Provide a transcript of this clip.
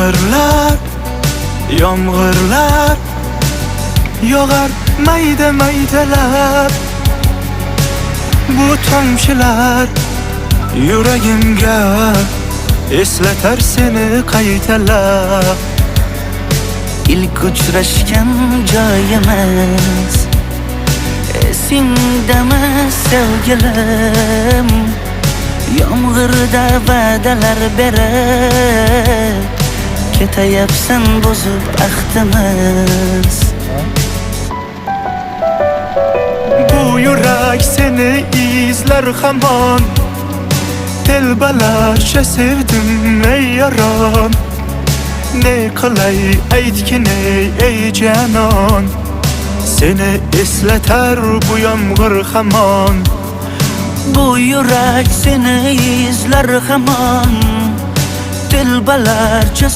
Yomg'irlar, yomg'irlar yog'ar mayda maydalab. Bu tomchilar yuragimga eslatar seni qaytalab. İlk uçraşgan joyimiz esingdami sevgilim? Yomg'irda va'dalar berib ketayapsan bozib ahdimiz. Bu yurak seni izler hamon. Telbalarcha sevdim ey yaron. Ne qilay aytgin ey canon. Seni eslatar bu yomg'ir hamon. Bu yurak seni izler hamon. Telbalarcha